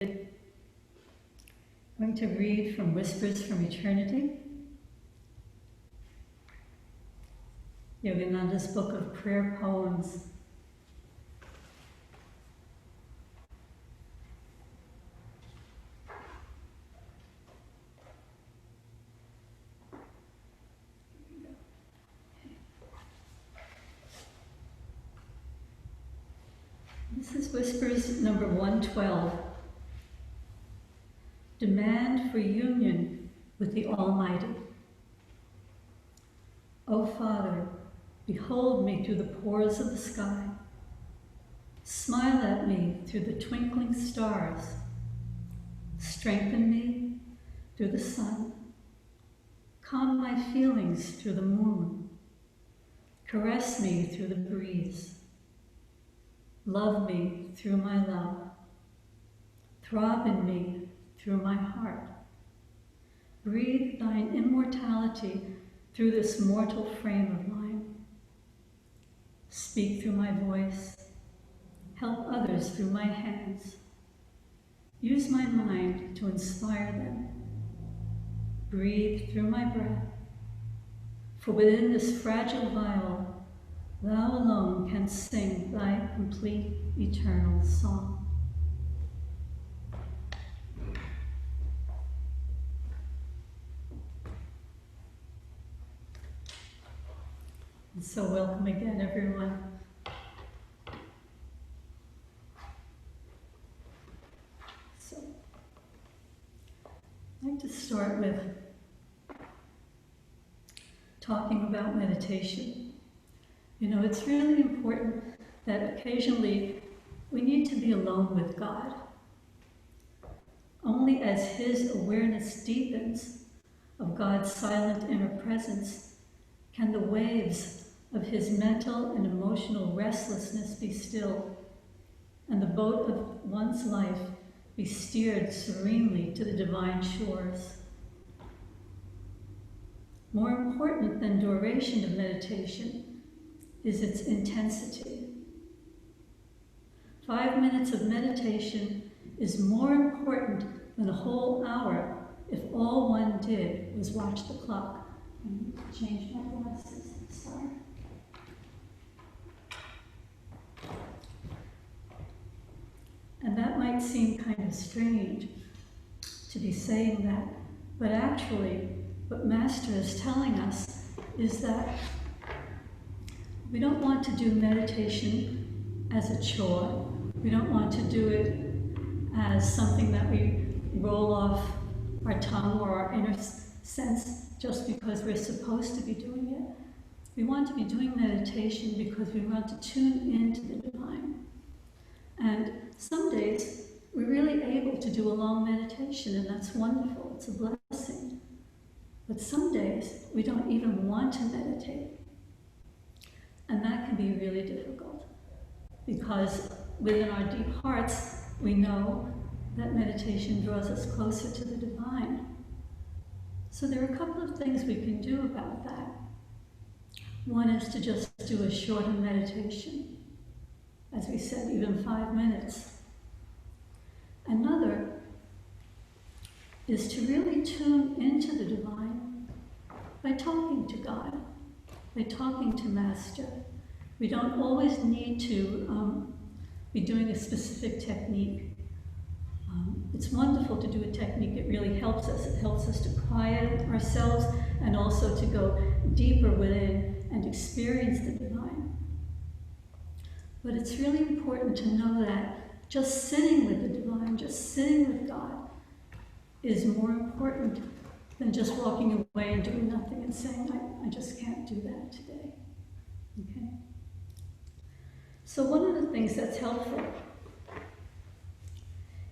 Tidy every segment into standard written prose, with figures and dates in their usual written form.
I'm going to read from Whispers from Eternity, Yogananda's book of prayer poems. This is Whispers number 112. Demand for union with the Almighty. O Father, behold me through the pores of the sky. Smile at me through the twinkling stars. Strengthen me through the sun. Calm my feelings through the moon. Caress me through the breeze. Love me through my love. Throb in me through my heart. Breathe thine immortality through this mortal frame of mine. Speak through my voice. Help others through my hands. Use my mind to inspire them. Breathe through my breath. For within this fragile vial, thou alone canst sing thy complete eternal song. And so welcome again, everyone. So, I'd like to start with talking about meditation. You know, it's really important that occasionally we need to be alone with God. Only as His awareness deepens of God's silent inner presence can the waves of His mental and emotional restlessness be stilled, and the boat of one's life be steered serenely to the divine shores. More important than duration of meditation is its intensity. 5 minutes of meditation is more important than a whole hour if all one did was watch the clock. And change my glasses. Sorry. And that might seem kind of strange to be saying that, but actually what Master is telling us is that we don't want to do meditation as a chore. We don't want to do it as something that we roll off our tongue or our inner sense just because we're supposed to be doing it. We want to be doing meditation because we want to tune into the divine. And some days we're really able to do a long meditation, and that's wonderful, it's a blessing. But some days we don't even want to meditate. And that can be really difficult because within our deep hearts we know that meditation draws us closer to the divine. So there are a couple of things we can do about that. One is to just do a shorter meditation, as we said, even 5 minutes. Another is to really tune into the divine by talking to God, by talking to Master. We don't always need to be doing a specific technique. It's wonderful to do a technique. It really helps us. It helps us to quiet ourselves and also to go deeper within and experience the divine. But it's really important to know that just sitting with the divine, just sitting with God, is more important than just walking away and doing nothing and saying, I just can't do that today. Okay? So one of the things that's helpful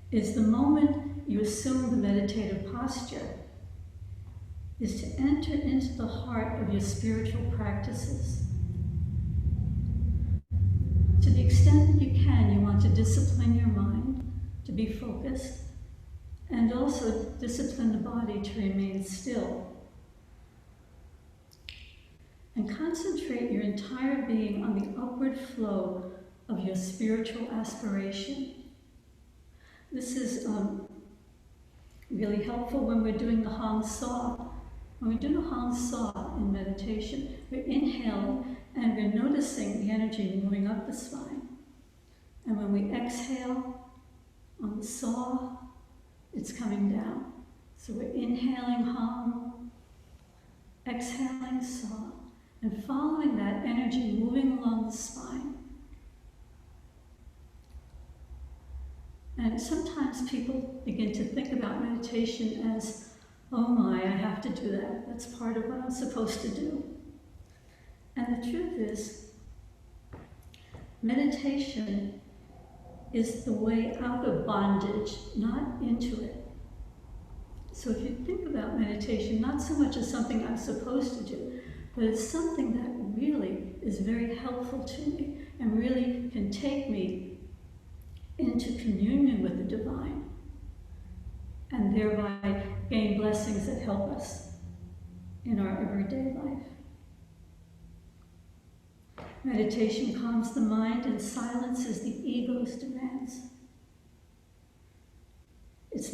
is the moment you assume the meditative posture is to enter into the heart of your spiritual practices. To the extent that you can, you want to discipline your mind to be focused and also discipline the body to remain still. And concentrate your entire being on the upward flow of your spiritual aspiration. This is really helpful when we're doing the Hong Saw. When we do the Hong Saw in meditation, we're inhaling and we're noticing the energy moving up the spine. And when we exhale on the saw, it's coming down. So we're inhaling Hong, exhaling saw, and following that energy moving along the spine. And sometimes people begin to think about meditation as, oh my, I have to do that. That's part of what I'm supposed to do. And the truth is, meditation is the way out of bondage, not into it. So if you think about meditation, not so much as something I'm supposed to do, but it's something that really is very helpful to me and really can take me into communion with the divine, and thereby gain blessings that help us in our everyday life. Meditation calms the mind and silences the ego's demands. It's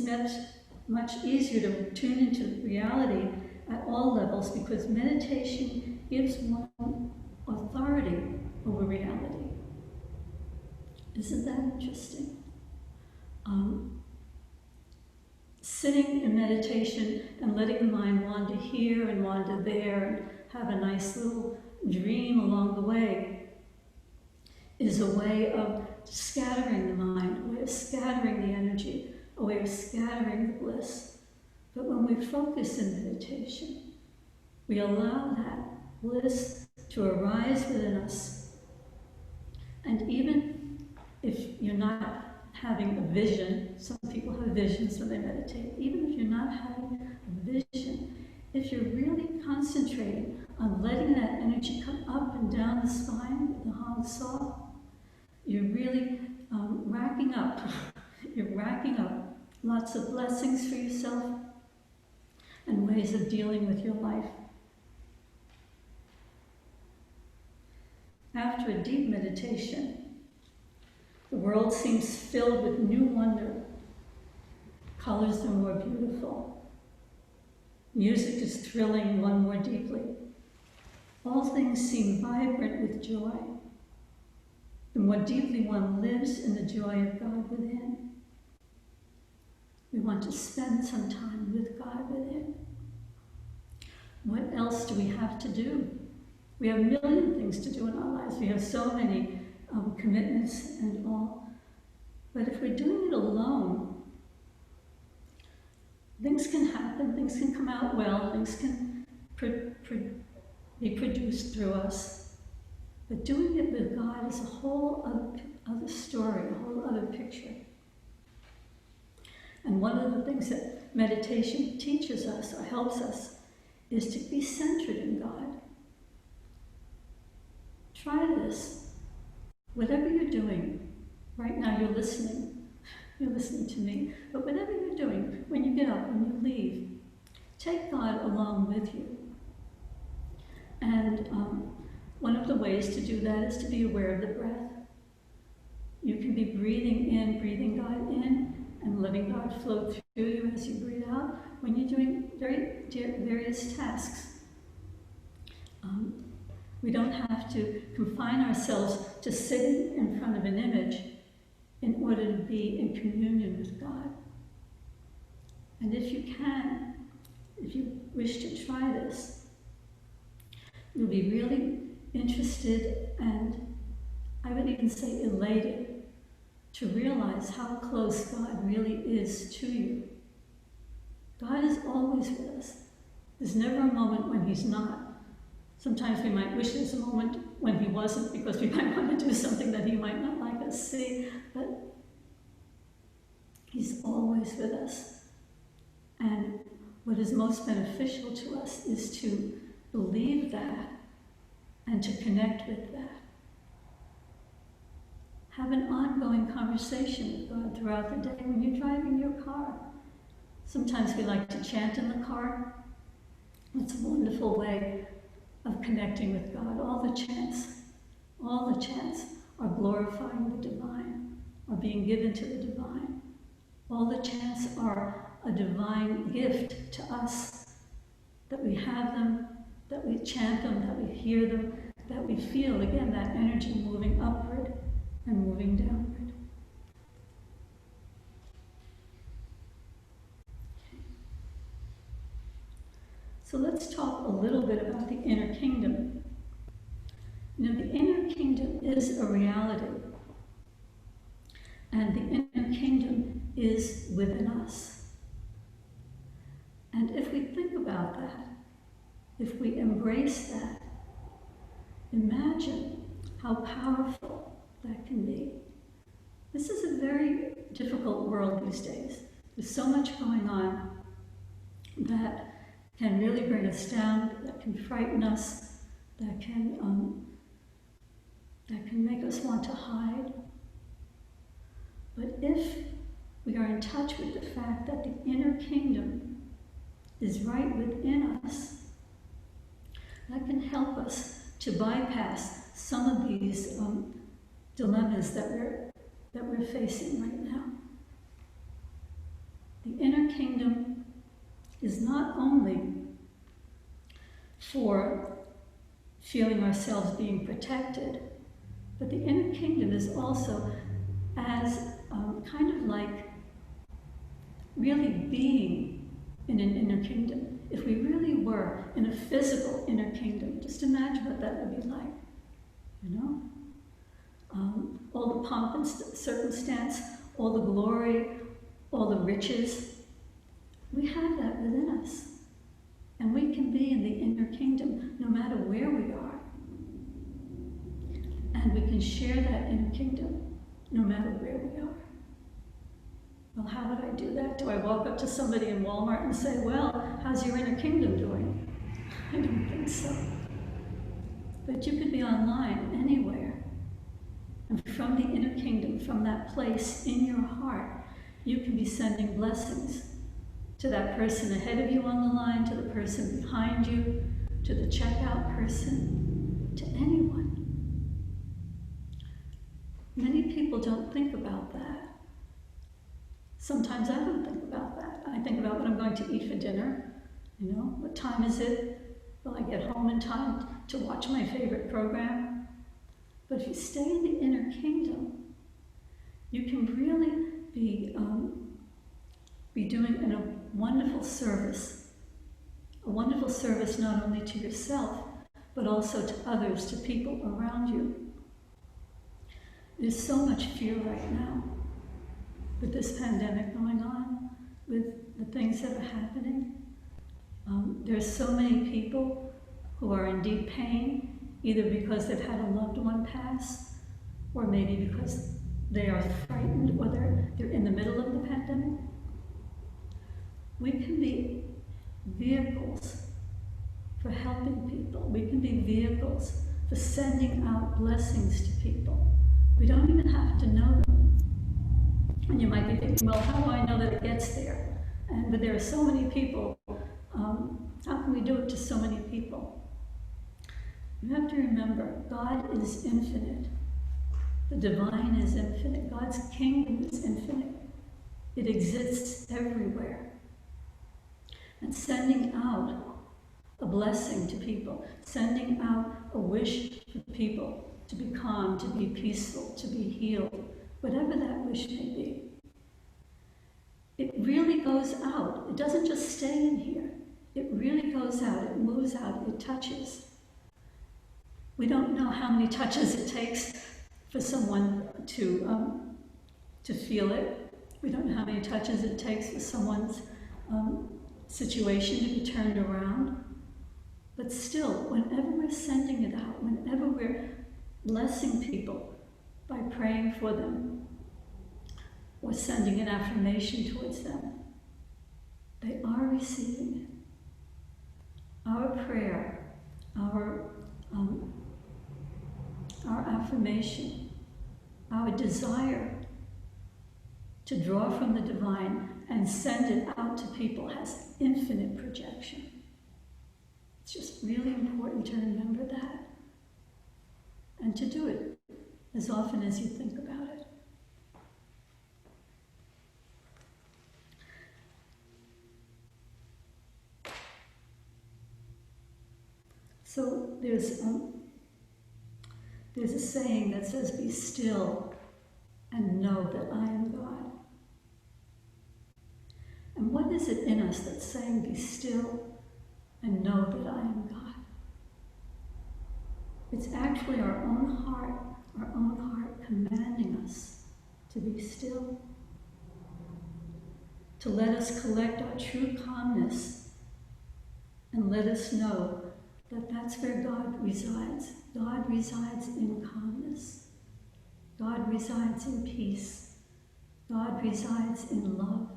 much easier to tune into reality at all levels because meditation gives one authority over reality. Isn't that interesting? Sitting in meditation and letting the mind wander here and wander there and have a nice little dream along the way is a way of scattering the mind, a way of scattering the energy, a way of scattering the bliss. But when we focus in meditation, we allow that bliss to arise within us. And even if you're not having a vision, some people have visions when they meditate, even if you're not having a vision, if you're really concentrating on letting that energy come up and down the spine with the Hong Saw, you're really racking up. You're racking up lots of blessings for yourself and ways of dealing with your life. After a deep meditation, the world seems filled with new wonder. Colors are more beautiful. Music is thrilling one more deeply. All things seem vibrant with joy. The more deeply one lives in the joy of God within. We want to spend some time with God within. What else do we have to do? We have a million things to do in our lives. We have so many commitments and all. But if we're doing it alone, things can happen, things can come out well, things can be produced through us. But doing it with God is a whole other story, a whole other picture. And one of the things that meditation teaches us or helps us is to be centered in God. Try this. Whatever you're doing, right now you're listening to me, but whatever you're doing, when you get up, when you leave, take God along with you. And one of the ways to do that is to be aware of the breath. You can be breathing in, breathing God in, and letting God flow through you as you breathe out when you're doing various tasks. We don't have to confine ourselves to sitting in front of an image in order to be in communion with God. And if you can, if you wish to try this, you'll be really interested and I would even say elated to realize how close God really is to you. God is always with us. There's never a moment when He's not. Sometimes we might wish there's a moment when He wasn't because we might want to do something that He might not like us see, but He's always with us. And what is most beneficial to us is to believe that and to connect with that. Have an ongoing conversation with God throughout the day when you're driving your car. Sometimes we like to chant in the car. It's a wonderful way of connecting with God. All the chants are glorifying the divine, are being given to the divine. All the chants are a divine gift to us, that we have them, that we chant them, that we hear them, that we feel, again, that energy moving upward and moving downward. So let's talk a little bit about the inner kingdom. You know, the inner kingdom is a reality. And the inner kingdom is within us. And if we think about that, if we embrace that, imagine how powerful that can be. This is a very difficult world these days. There's so much going on that can really bring us down, that can frighten us, that can make us want to hide. But if we are in touch with the fact that the inner kingdom is right within us, that can help us to bypass some of these dilemmas that we're facing right now. The inner kingdom is not only for feeling ourselves being protected, but the inner kingdom is also as kind of like really being in an inner kingdom. If we really were in a physical inner kingdom, just imagine what that would be like, you know? All the pomp and circumstance, all the glory, all the riches, we have that within us. And we can be in the inner kingdom no matter where we are. And we can share that inner kingdom no matter where we are. Well, how would I do that? Do I walk up to somebody in Walmart and say, well, how's your inner kingdom doing? I don't think so. But you could be online anywhere. And from the inner kingdom, from that place in your heart, you can be sending blessings to that person ahead of you on the line, to the person behind you, to the checkout person, to anyone. Many people don't think about that. Sometimes I don't think about that. I think about what I'm going to eat for dinner. You know, what time is it? Will I get home in time to watch my favorite program? But if you stay in the inner kingdom, you can really be doing a wonderful service not only to yourself, but also to others, to people around you. There's so much fear right now with this pandemic going on, with the things that are happening. There's so many people who are in deep pain, either because they've had a loved one pass, or maybe because they are frightened, or they're in the middle of the pandemic. We can be vehicles for helping people. We can be vehicles for sending out blessings to people. We don't even have to know them. And you might be thinking, well, how do I know that it gets there? But there are so many people. How can we do it to so many people? You have to remember, God is infinite. The divine is infinite. God's kingdom is infinite. It exists everywhere. And sending out a blessing to people, sending out a wish for people to be calm, to be peaceful, to be healed, whatever that wish may be. It really goes out. It doesn't just stay in here. It really goes out. It moves out. It touches. We don't know how many touches it takes for someone to feel it. We don't know how many touches it takes for someone's situation to be turned around. But still, whenever we're sending it out, whenever we're blessing people by praying for them or sending an affirmation towards them, they are receiving it. Our prayer, our affirmation, our desire to draw from the divine and send it out to people has infinite projection. It's just really important to remember that and to do it as often as you think about it. So there's a saying that says, "Be still and know that I am God." And what is it in us that's saying, "Be still and know that I am God"? It's actually our own heart commanding us to be still, to let us collect our true calmness and let us know that that's where God resides. God resides in calmness. God resides in peace. God resides in love.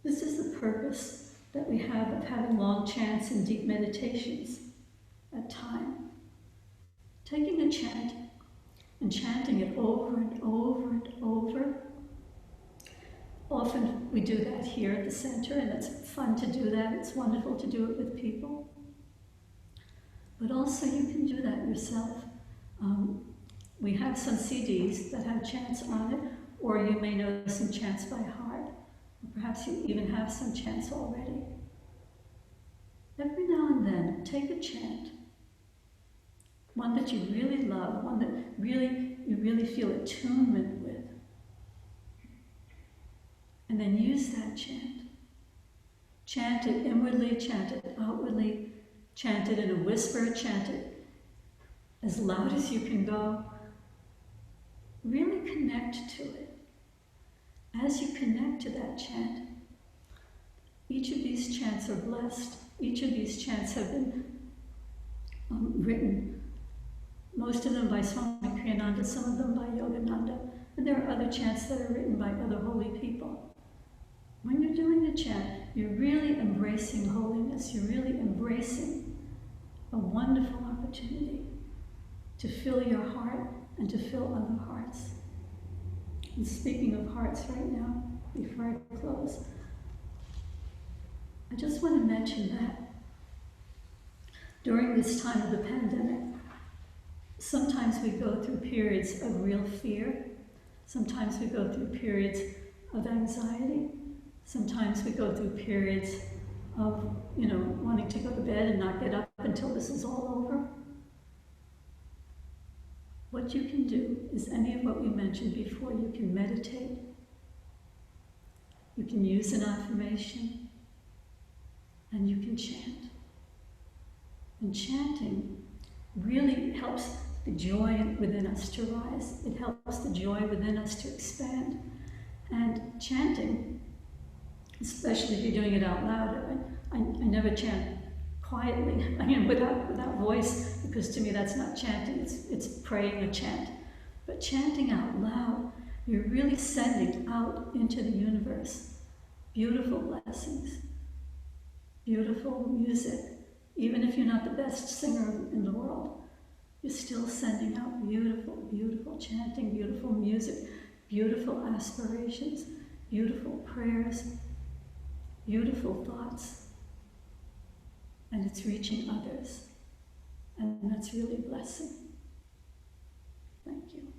This is the purpose that we have of having long chants and deep meditations at time. Taking a chant and chanting it over and over and over. Often we do that here at the center, and it's fun to do that. It's wonderful to do it with people. But also you can do that yourself. We have some CDs that have chants on it, or you may know some chants by heart. Or perhaps you even have some chants already. Every now and then, take a chant. One that you really love, one that you really feel attunement with. And then use that chant. Chant it inwardly, chant it outwardly, chant it in a whisper, chant it as loud as you can go. Really connect to it. As you connect to that chant, each of these chants are blessed. Each of these chants have been written, most of them by Swami Ananda, some of them by Yogananda, and there are other chants that are written by other holy people. When you're doing the chant, you're really embracing holiness. You're really embracing a wonderful opportunity to fill your heart and to fill other hearts. And speaking of hearts right now, before I close, I just want to mention that during this time of the pandemic, sometimes we go through periods of real fear. Sometimes we go through periods of anxiety. Sometimes we go through periods of, wanting to go to bed and not get up until this is all over. What you can do is any of what we mentioned before. You can meditate. You can use an affirmation. And you can chant. And chanting really helps the joy within us to rise. It helps the joy within us to expand. And chanting, especially if you're doing it out loud, I never chant quietly, without voice, because to me that's not chanting, it's praying a chant. But chanting out loud, you're really sending out into the universe beautiful blessings, beautiful music. Even if you're not the best singer in the world, you're still sending out beautiful, beautiful chanting, beautiful music, beautiful aspirations, beautiful prayers, beautiful thoughts. And it's reaching others. And that's really a blessing. Thank you.